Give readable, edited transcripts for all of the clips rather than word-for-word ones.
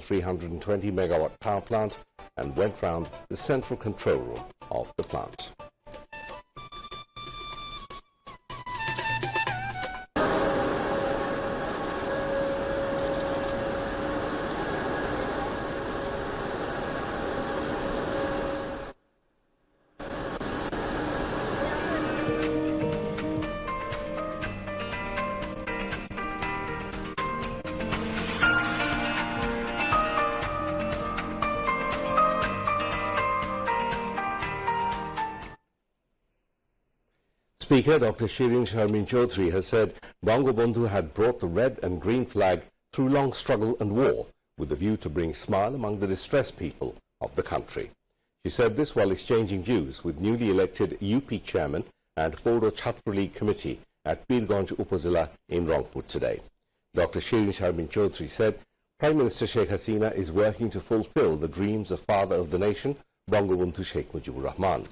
320 megawatt power plant and went round the central control room of the plant. Speaker Dr. Shirin Sharmin Chaudhry has said Bangabandhu had brought the red and green flag through long struggle and war with a view to bring smile among the distressed people of the country. She said this while exchanging views with newly elected UP chairman and Bodo Chhatra League committee at Pirganj Upazila in Rangpur today. Dr. Shirin Sharmin Chaudhry said Prime Minister Sheikh Hasina is working to fulfill the dreams of father of the nation, Bangabandhu Sheikh Mujibur Rahman.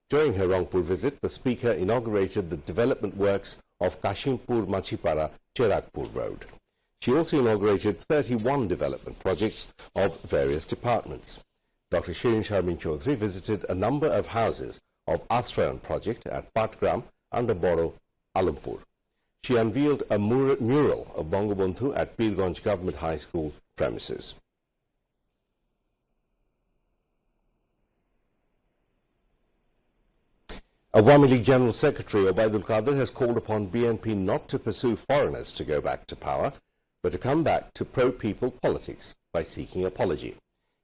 During her Rangpur visit, the Speaker inaugurated the development works of Kashimpur Machipara Cheragpur Road. She also inaugurated 31 development projects of various departments. Dr. Shirin Sharmin Chaudhry visited a number of houses of Asrayan project at Patgram under Boro, Alampur. She unveiled a mural of Bangabandhu at Pirganj Government High School premises. Awami League General Secretary Obaidul Qadir has called upon BNP not to pursue foreigners to go back to power, but to come back to pro-people politics by seeking apology.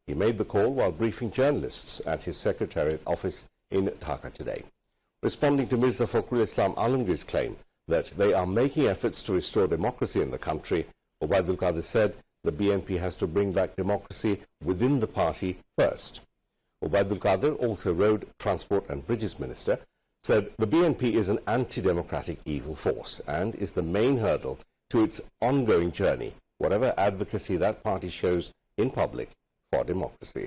He made the call while briefing journalists at his Secretariat office in Dhaka today. Responding to Mirza Fakhrul Islam Alamgir's claim that they are making efforts to restore democracy in the country, Obaidul Qadir said the BNP has to bring back democracy within the party first. Obaidul Qadir, also Road, Transport and Bridges Minister, said the BNP is an anti-democratic evil force and is the main hurdle to its ongoing journey, whatever advocacy that party shows in public for democracy.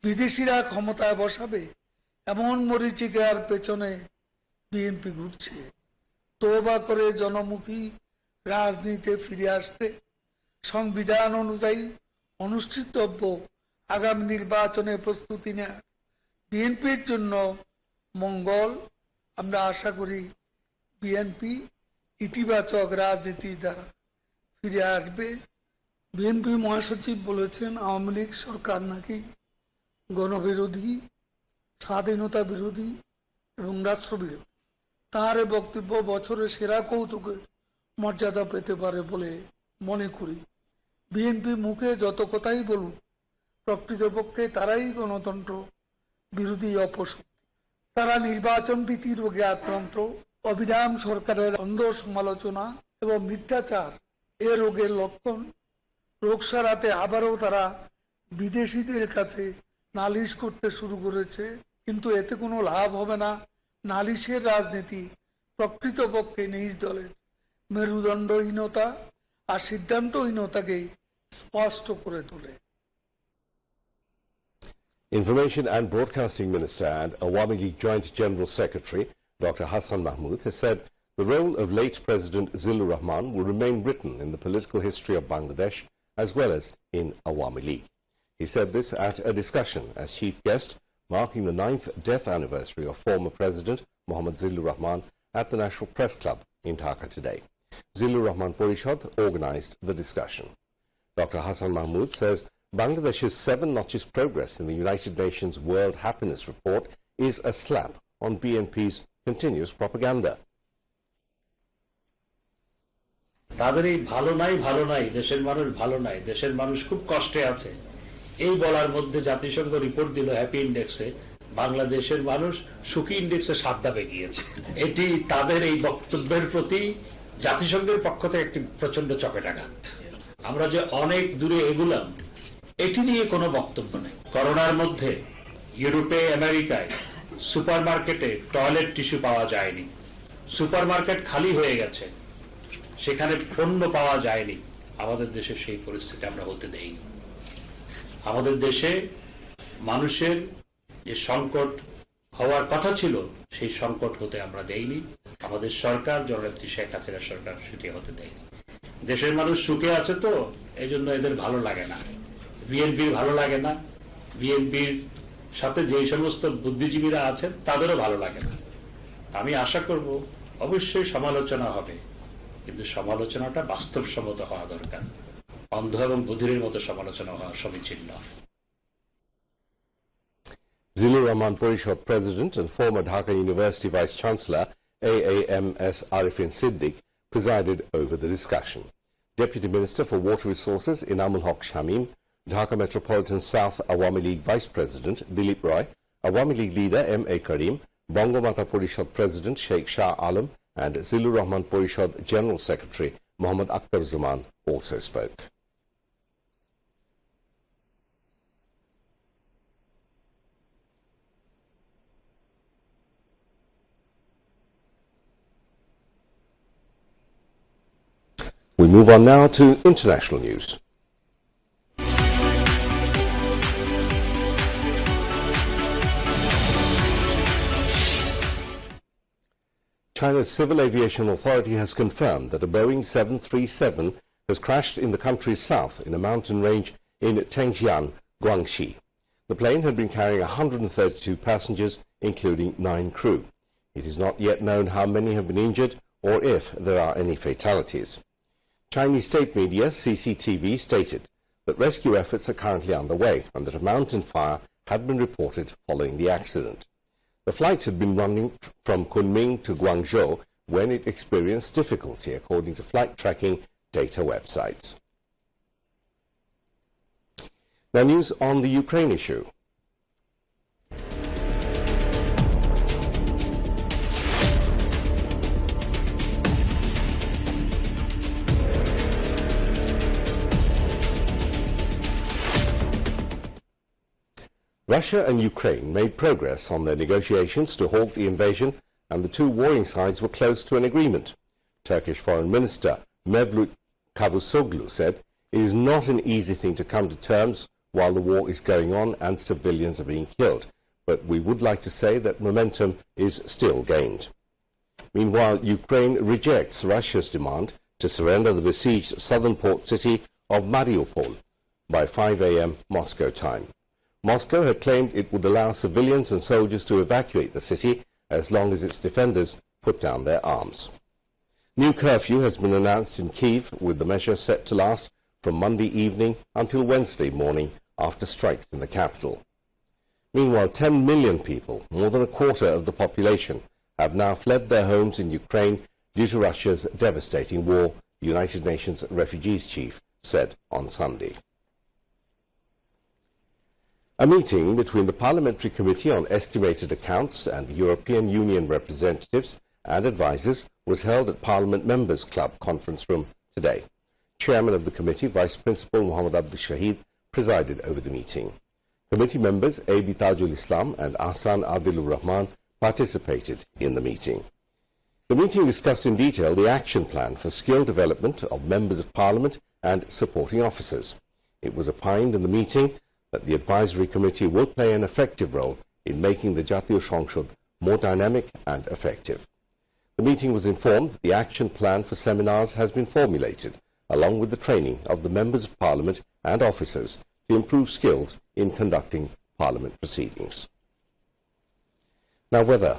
বিদেশিরা ক্ষমতায় বসাবে এমন মরীচিকার পেছনে BNP ঘুরছে তওবা করে জনমুখী রাজনীতিতে ফিরে আসতে সংবিধান অনুযায়ী অনুষ্ঠিতব্য আগামী নির্বাচনে প্রস্তুতি নেয়া বিএনপির জন্য মঙ্গল আমরা আশা করি বিএনপি ইতিবাচক রাজনীতি দ্বারা ফিরে আসবে বিএনপি মহাসচিব বলেছেন আওয়ামী লীগ সরকার নাকি গণবিরোধী স্বাধীনতা বিরোধী এবং রাষ্ট্রবিরোধী তার বক্তব্য বছরের সেরা কৌতুকের মর্যাদা পেতে পারে বলে মনে করি বিএনপি মুখে যত কথাই বলুক প্রকৃতপক্ষে তারাই গণতন্ত্র বিরোধী অপশক্তি তারা নির্বাচন ভীতি রোগে আক্রান্ত অবিরাম সরকারের অন্ধ সমালোচনা এবং মিথ্যাচার এ রোগের লক্ষণ রোগ সারাতে আবারও তারা বিদেশিদের কাছে নালিশ করতে শুরু করেছে কিন্তু এতে কোনো লাভ হবে না নালিশের রাজনীতি প্রকৃতপক্ষে নিজ দলের মেরুদণ্ডহীনতা আর সিদ্ধান্তহীনতাকে স্পষ্ট করে তোলে Information and Broadcasting Minister and Awami League Joint General Secretary Dr. Hassan Mahmood has said the role of late President Zillur Rahman will remain written in the political history of Bangladesh as well as in Awami League. He said this at a discussion as chief guest marking the 9th death anniversary of former President Mohammad Zillur Rahman at the National Press Club in Dhaka today. Zillur Rahman Porishad organized the discussion. Dr. Hassan Mahmood says Bangladesh's 7 notches progress in the United Nations World Happiness Report is a slap on BNP's continuous propaganda. তাদের এই ভালো নাই দেশের মানুষ ভালো নাই দেশের মানুষ খুব কষ্টে আছে এই বলার মধ্যে জাতিসংঘ রিপোর্ট দিল হ্যাপি ইনডেক্সে বাংলাদেশের মানুষ সুখী ইনডেক্সে 7 ধাপে গিয়েছে এটি তাদের এই বক্তব্যের প্রতি জাতিসংঘের পক্ষ থেকে একটি প্রচন্ড চপেটাঘাত আমরা যে অনেক দূরে এগুলাম এটি নিয়ে কোনো বক্তব্য নেই করোনার মধ্যে ইউরোপে আমেরিকায় সুপারমার্কেটে টয়লেট টিস্যু পাওয়া যায়নি সুপারমার্কেট খালি হয়ে গেছে সেখানে পণ্য পাওয়া যায়নি আমাদের দেশে সেই পরিস্থিতি আমরা হতে দেইনি আমাদের দেশে মানুষের যে সংকট হওয়ার কথা ছিল সেই সংকট হতে আমরা দেইনি আমাদের সরকার জননেত্রী শেখ হাসিনা সরকার সেটি হতে দেয়নি দেশের মানুষ সুখে আছে তো এই জন্য এদের ভালো লাগে না, বিএনপির ভালো লাগে না, বিএনপির সাথে যে সমস্ত বুদ্ধিজীবীরা আছেন তাদেরও ভালো লাগে না। আমি আশা করব অবশ্যই সমালোচনা হবে, কিন্তু সমালোচনাটা বাস্তবসম্মত হওয়া দরকার, অন্ধ এবং বধিরের মতো সমালোচনা হওয়া সমীচীন নয়। Zilur Rahman Porishad President and former Dhaka University Vice Chancellor AAMS Arifin Siddiq presided over the discussion. Deputy Minister for Water Resources Inamul Haq Shamim, Dhaka Metropolitan South Awami League Vice President Dilip Roy, Awami League Leader M.A. Karim, Bangomata Porishad President Sheikh Shah Alam and Zilur Rahman Porishad General Secretary Muhammad Akhtar Zaman also spoke. We move on now to international news. China's Civil Aviation Authority has confirmed that a Boeing 737 has crashed in the country's south in a mountain range in Tengjian, Guangxi. The plane had been carrying 132 passengers, including 9 crew. It is not yet known how many have been injured or if there are any fatalities. Chinese state media, CCTV, stated that rescue efforts are currently underway and that a mountain fire had been reported following the accident. The flight had been running from Kunming to Guangzhou when it experienced difficulty, according to flight tracking data websites. Now, news on the Ukraine issue. Russia and Ukraine made progress on their negotiations to halt the invasion, and the two warring sides were close to an agreement. Turkish Foreign Minister Mevlut Cavusoglu said, "It is not an easy thing to come to terms while the war is going on and civilians are being killed, but we would like to say that momentum is still gained." Meanwhile, Ukraine rejects Russia's demand to surrender the besieged southern port city of Mariupol by 5 a.m. Moscow time. Moscow had claimed it would allow civilians and soldiers to evacuate the city as long as its defenders put down their arms. New curfew has been announced in Kyiv, with the measure set to last from Monday evening until Wednesday morning after strikes in the capital. Meanwhile, 10 million people, more than a quarter of the population, have now fled their homes in Ukraine due to Russia's devastating war, the United Nations Refugees Chief said on Sunday. A meeting between the Parliamentary Committee on Estimated Accounts and the European Union representatives and advisers was held at Parliament Members Club conference room today. Chairman of the committee, Vice Principal Muhammad Abdul Shahid, presided over the meeting. Committee members A.B. Tajul Islam and Ahsan Adilur Rahman participated in the meeting. The meeting discussed in detail the action plan for skill development of members of Parliament and supporting officers. It was opined in the meeting that the advisory committee will play an effective role in making the Jatiyo সংসদ more dynamic and effective. The meeting was informed that the action plan for seminars has been formulated, along with the training of the members of Parliament and officers to improve skills in conducting Parliament proceedings. Now, weather.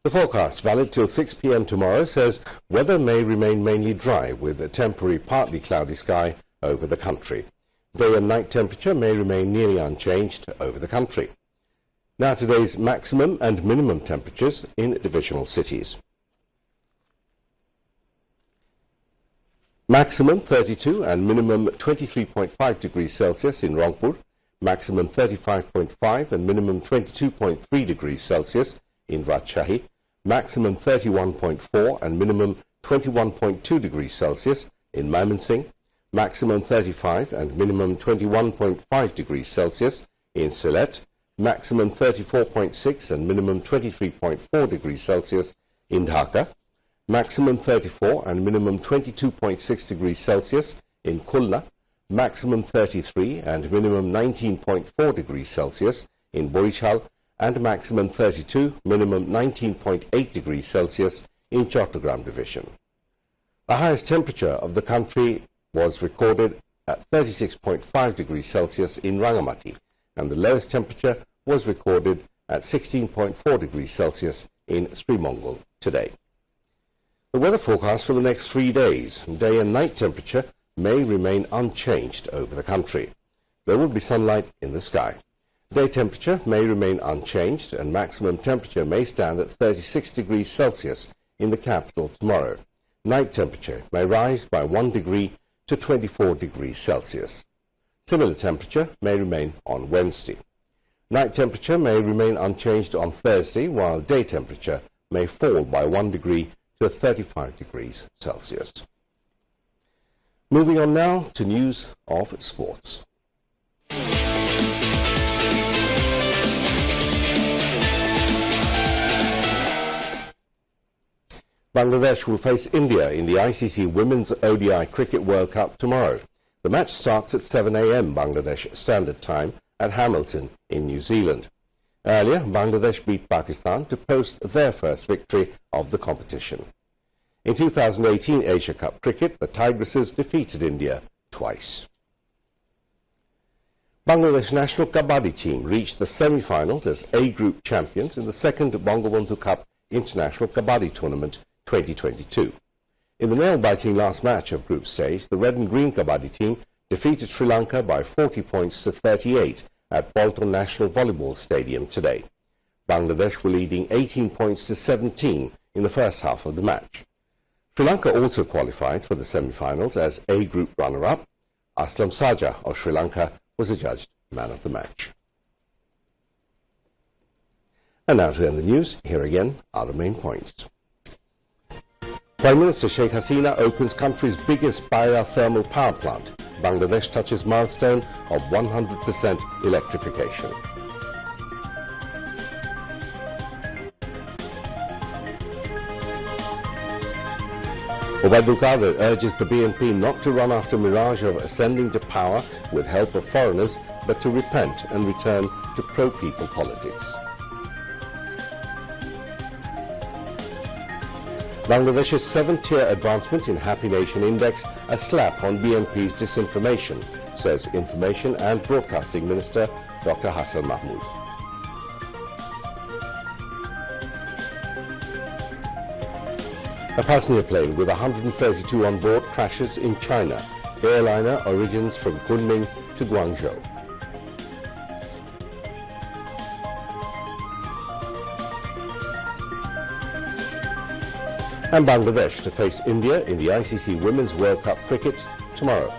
The forecast, valid till 6 p.m. tomorrow, says weather may remain mainly dry with a temporary partly cloudy sky over the country. Day and night temperature may remain nearly unchanged over the country. Now today's maximum and minimum temperatures in divisional cities. Maximum 32 and minimum 23.5 degrees Celsius in Rangpur, maximum 35.5 and minimum 22.3 degrees Celsius in Rajshahi, maximum 31.4 and minimum 21.2 degrees Celsius in Mymensingh, maximum 35 and minimum 21.5 degrees Celsius in Sylhet, maximum 34.6 and minimum 23.4 degrees Celsius in Dhaka, maximum 34 and minimum 22.6 degrees Celsius in Khulna, maximum 33 and minimum 19.4 degrees Celsius in Borichal, and maximum 32, minimum 19.8 degrees Celsius in Chattogram Division. The highest temperature of the country was recorded at 36.5 degrees Celsius in Rangamati, and the lowest temperature was recorded at 16.4 degrees Celsius in Srimongol today. The weather forecast for the next 3 days: day and night temperature may remain unchanged over the country. There will be sunlight in the sky. Day temperature may remain unchanged, and maximum temperature may stand at 36 degrees Celsius in the capital tomorrow. Night temperature may rise by 1 degree to 24 degrees Celsius. Similar temperature may remain on Wednesday. Night temperature may remain unchanged on Thursday, while day temperature may fall by 1 degree to 35 degrees Celsius. Moving on now to news of sports. Bangladesh will face India in the ICC Women's ODI Cricket World Cup tomorrow. The match starts at 7 a.m. Bangladesh Standard Time at Hamilton in New Zealand. Earlier, Bangladesh beat Pakistan to post their first victory of the competition. In 2018 Asia Cup cricket, the Tigresses defeated India twice. Bangladesh national kabaddi team reached the semi-finals as A Group champions in the second Bangabandhu Cup International Kabaddi Tournament 2022. In the nail-biting last match of group stage, the red and green kabaddi team defeated Sri Lanka by 40 points to 38 at Bolton National Volleyball Stadium today. Bangladesh were leading 18 points to 17 in the first half of the match. Sri Lanka also qualified for the semi-finals as A Group runner-up. Aslam Saja of Sri Lanka was adjudged man of the match. And now to end the news, here again are the main points. Prime Minister Sheikh Hasina opens country's biggest biothermal power plant. Bangladesh touches milestone of 100% electrification. Obaidul Qadir urges the BNP not to run after mirage of ascending to power with help of foreigners, but to repent and return to pro-people politics. Bangladesh's 7th-tier advancement in Happy Nation Index a slap on BNP's disinformation, says Information and Broadcasting Minister Dr. Hassan Mahmood. A passenger plane with 132 on board crashes in China. Airliner origins from Kunming to Guangzhou. And Bangladesh to face India in the ICC Women's World Cup cricket tomorrow.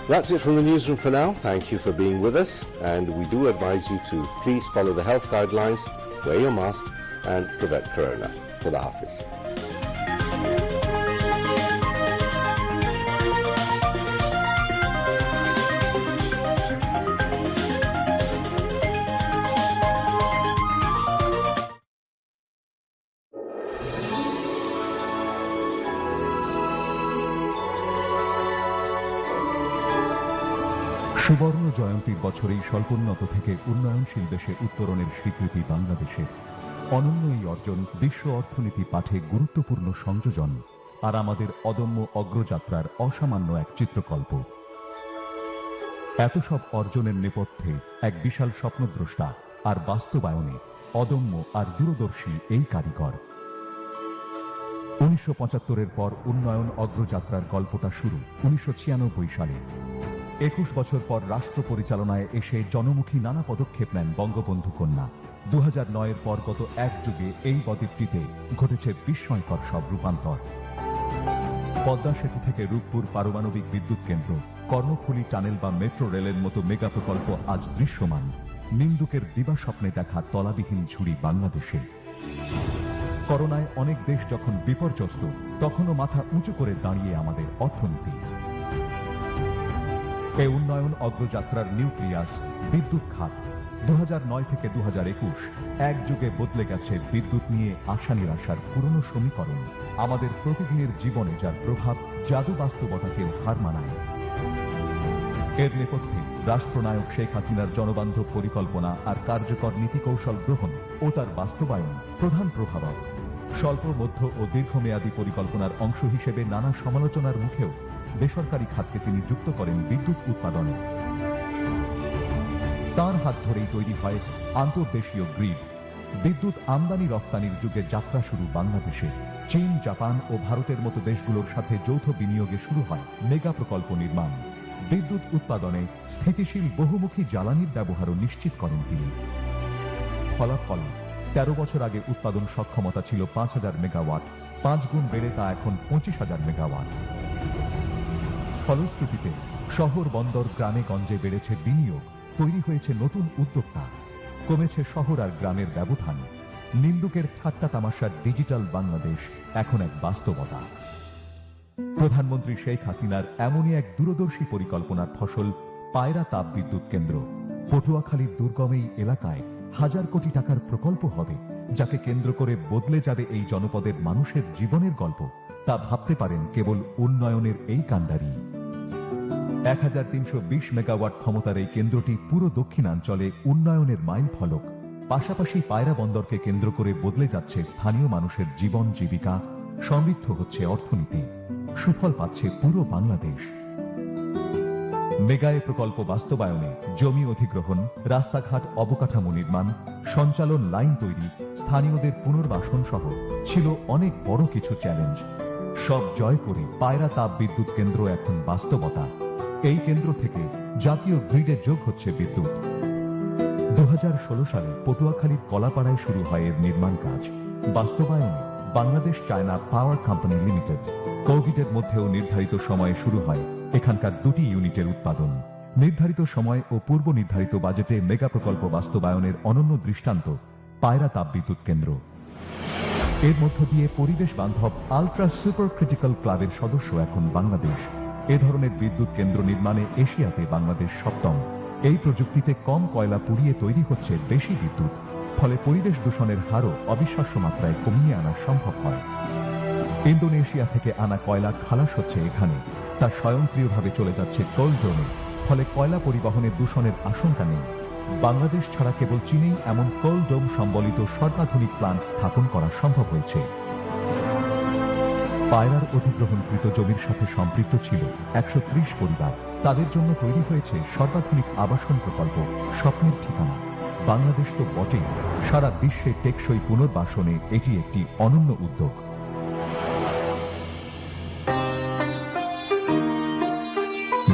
That's it from the newsroom for now. Thank you for being with us, and we do advise you to please follow the health guidelines, wear your mask, and prevent corona. Khuda Hafiz. সুবর্ণ জয়ন্তীর বছরেই স্বল্পোন্নত থেকে উন্নয়নশীল দেশে উত্তরণের স্বীকৃতি বাংলাদেশের। অনন্য এই অর্জন বিশ্ব অর্থনীতি পাঠে গুরুত্বপূর্ণ সংযোজন আর আমাদের অদম্য অগ্রযাত্রার অসামান্য এক চিত্রকল্প। এত সব অর্জনের নেপথ্যে এক বিশাল স্বপ্নদ্রষ্টা আর বাস্তবায়নে অদম্য আর দূরদর্শী এই কারিগর। 1975-এর পর উন্নয়ন অগ্রযাত্রার গল্পটা শুরু 1996 সালে। 21 বছর পর রাষ্ট্র পরিচালনায় এসে জনমুখী নানা পদক্ষেপ নেন বঙ্গবন্ধু কন্যা। 2009-এর পর গত এক যুগে এই বদ্বীপটিতে ঘটেছে বিস্ময়কর সব রূপান্তর। পদ্মা সেতু থেকে রূপপুর পারমাণবিক বিদ্যুৎ কেন্দ্র, কর্ণফুলী টানেল বা মেট্রো রেলের মতো মেগা প্রকল্প আজ দৃশ্যমান। নিন্দুকের দিবাস্বপ্নে দেখা তলাবিহীন ঝুড়ি বাংলাদেশে। করোনায় অনেক দেশ যখন বিপর্যস্ত, তখনও মাথা উঁচু করে দাঁড়িয়ে আমাদের অর্থনীতি। এই উন্নয়ন অগ্রযাত্রার নিউক্লিয়াস বিদ্যুৎ খাত। 2009 থেকে 2021 এক যুগে বদলে গেছে বিদ্যুৎ নিয়ে আশা নিরাশার পুরনো সমীকরণ। আমাদের প্রতিদিনের জীবনে যার প্রভাব জাদু বাস্তবতাকেও হার মানায়। এর নেপথ্যে রাষ্ট্রনায়ক শেখ হাসিনার জনবান্ধব পরিকল্পনা আর কার্যকর নীতি কৌশল গ্রহণ ও তার বাস্তবায়ন প্রধান প্রভাবক। স্বল্প, মধ্য ও দীর্ঘমেয়াদী পরিকল্পনার অংশ হিসেবে নানা সমালোচনার মুখেও বেসরকারি খাতকে তিনি যুক্ত করেন বিদ্যুৎ উৎপাদনে। তার হাত ধরেই তৈরি হয় আন্তর্দেশীয় গ্রিড। বিদ্যুৎ আমদানি রপ্তানির যুগে যাত্রা শুরু বাংলাদেশে। চীন, জাপান ও ভারতের মতো দেশগুলোর সাথে যৌথ বিনিয়োগে শুরু হয় মেগা প্রকল্প নির্মাণ। বিদ্যুৎ উৎপাদনে স্থিতিশীল বহুমুখী জ্বালানির ব্যবহারও নিশ্চিত করেন তিনি। ফলাফল, 13 বছর আগে উৎপাদন সক্ষমতা ছিল 5000 মেগাওয়াট, 5 গুণ বেড়ে তা এখন 25000 মেগাওয়াট। ফলশ্রুতিতে শহর, বন্দর, গ্রামে গঞ্জে বেড়েছে বিনিয়োগ, তৈরি হয়েছে নতুন উদ্যোক্তা, কমেছে শহর আর গ্রামের ব্যবধান। নিন্দুকের ঠাট্টা তামাশার ডিজিটাল বাংলাদেশ এখন এক বাস্তবতা। প্রধানমন্ত্রী শেখ হাসিনার এমনই এক দূরদর্শী পরিকল্পনার ফসল পায়রা তাপ বিদ্যুৎ কেন্দ্র। পটুয়াখালীর দুর্গম এই এলাকায় 1000 কোটি টাকার প্রকল্প হবে, যাকে কেন্দ্র করে বদলে যাবে এই জনপদের মানুষের জীবনের গল্প। তা ভাবতে পারেন কেবল উন্নয়নের এই কাণ্ডারি। 1320 মেগাওয়াট ক্ষমতার এই কেন্দ্রটি পুরো দক্ষিণাঞ্চলে উন্নয়নের মাইল ফলক। পাশাপাশি পায়রা বন্দরকে কেন্দ্র করে বদলে যাচ্ছে স্থানীয় মানুষের জীবন জীবিকা, সমৃদ্ধ হচ্ছে অর্থনীতি, সুফল পাচ্ছে পুরো বাংলাদেশ। মেগা প্রকল্প বাস্তবায়নে জমি অধিগ্রহণ, রাস্তাঘাট অবকাঠামো নির্মাণ, সঞ্চালন লাইন তৈরি, স্থানীয়দের পুনর্বাসন সহ ছিল অনেক বড় কিছু চ্যালেঞ্জ। সব জয় করে পায়রা তাপ বিদ্যুৎ কেন্দ্র এখন বাস্তবতা। এই কেন্দ্র থেকে জাতীয় গ্রিডে যোগ হচ্ছে বিদ্যুৎ। 2016 সালে পটুয়াখালীর কলাপাড়ায় শুরু হয় এর নির্মাণ কাজ। বাস্তবায়নে বাংলাদেশ চায়না পাওয়ার কোম্পানি লিমিটেড। কোভিডের মধ্যেও নির্ধারিত সময়ে শুরু হয় এখানকার 2টি ইউনিটের উৎপাদন। নির্ধারিত সময় ও পূর্ব নির্ধারিত বাজেটে মেগা প্রকল্প বাস্তবায়নের অনন্য দৃষ্টান্ত পায়রা তাপ বিদ্যুৎ কেন্দ্র। এর মধ্য দিয়ে পরিবেশ বান্ধব আলট্রা সুপার ক্রিটিক্যাল ক্লাবের সদস্য এখন বাংলাদেশ। এ ধরনের বিদ্যুৎ কেন্দ্র নির্মাণে এশিয়াতে বাংলাদেশ সপ্তম। এই প্রযুক্তিতে কম কয়লা পুড়িয়ে তৈরি হচ্ছে বেশি বিদ্যুৎ, ফলে পরিবেশ দূষণের হারও অবিশ্বাস্য মাত্রায় কমিয়ে আনা সম্ভব হয়। ইন্দোনেশিয়া থেকে আনা কয়লা খালাস হচ্ছে এখানে, তা স্বয়ংক্রিয়ভাবে চলে যাচ্ছে কোল্ড জোনে, ফলে কয়লা পরিবহনে দূষণের আশঙ্কা নেই। বাংলাদেশ ছাড়া কেবল চীনেই এমন কোল্ড ডোম সম্বলিত সর্বাধুনিক প্লান্ট স্থাপন করা সম্ভব হয়েছে। পায়রার অধিগ্রহণকৃত জমির সাথে সম্পৃক্ত ছিল 130 পরিবার। তাদের জন্য তৈরি হয়েছে সর্বাধুনিক আবাসন প্রকল্প, স্বপ্নের ঠিকানা। বাংলাদেশ তো বটেই, সারা বিশ্বে টেকসই পুনর্বাসনে এটি একটি অনন্য উদ্যোগ।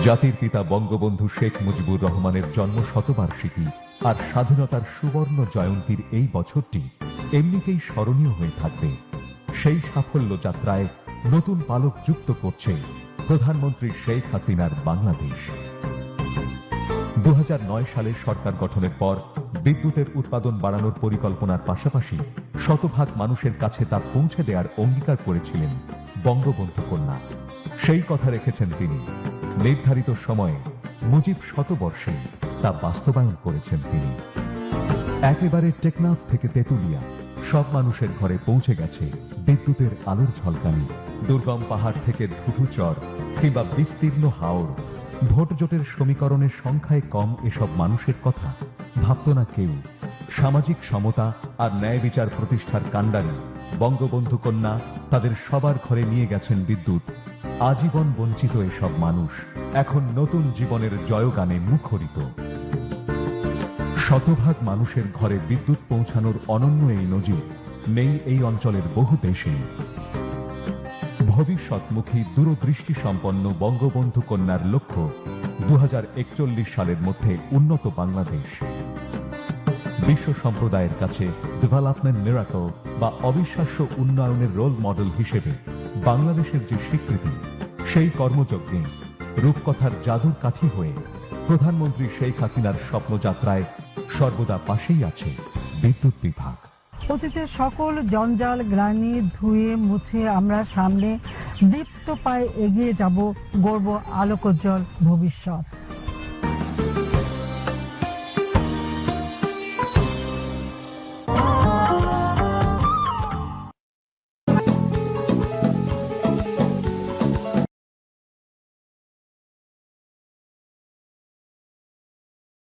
জাতির পিতা বঙ্গবন্ধু শেখ মুজিবুর রহমানের জন্ম শতবার্ষিকী আর স্বাধীনতার সুবর্ণ জয়ন্তীর এই বছরটি এমনিতেই স্মরণীয় হয়ে থাকবে। সেই সাফল্য যাত্রায় নতুন পালক যুক্ত করছে প্রধানমন্ত্রী শেখ হাসিনার বাংলাদেশ। 2009 সালে সরকার গঠনের পর বিদ্যুতের উৎপাদন বাড়ানোর পরিকল্পনার পাশাপাশি শতভাগ মানুষের কাছে তা পৌঁছে দেওয়ার অঙ্গীকার করেছিলেন বঙ্গবন্ধু কন্যা। সেই কথা রেখেছেন তিনি। নির্ধারিত সময়ে মুজিব শতবর্ষে তা বাস্তবায়ন করেছেন তিনি। একেবারে টেকনাফ থেকে তেতুলিয়া সব মানুষের ঘরে পৌঁছে গেছে বিদ্যুতের আলোর ঝলকানি। দুর্গম পাহাড় থেকে ধুধুচর কিংবা বিস্তীর্ণ হাওর, ভোট জোটের সমীকরণের সংখ্যায় কম এসব মানুষের কথা ভাবত না কেউ। সামাজিক সমতা আর ন্যায় বিচার প্রতিষ্ঠার কাণ্ডারি বঙ্গবন্ধু কন্যা তাদের সবার ঘরে নিয়ে গেছেন বিদ্যুৎ। আজীবন বঞ্চিত এসব মানুষ এখন নতুন জীবনের জয়গানে মুখরিত। শতভাগ মানুষের ঘরে বিদ্যুৎ পৌঁছানোর অনন্য এই নজির নেই এই অঞ্চলের বহু দেশে। ভবিষ্যৎমুখী দূরদৃষ্টি সম্পন্ন বঙ্গবন্ধু কন্যার লক্ষ্য 2041 সালের মধ্যে উন্নত বাংলাদেশ। বিশ্ব সম্প্রদায়ের কাছে ডেভেলপমেন্ট মিরাকল বা অবিশ্বাস্য উন্নয়নের রোল মডেল হিসেবে বাংলাদেশের যে স্বীকৃতি, সেই কর্মযজ্ঞে রূপকথার জাদুর কাঠি হয়ে প্রধানমন্ত্রী শেখ হাসিনার স্বপ্নযাত্রায় সর্বদা পাশেই আছে বিদ্যুৎ বিভাগ। অতীতের সকল জঞ্জাল গ্লানি ধুয়ে মুছে আমরা সামনে দীপ্ত পায়ে এগিয়ে যাব, গড়ব আলোকোজ্জ্বল ভবিষ্যৎ।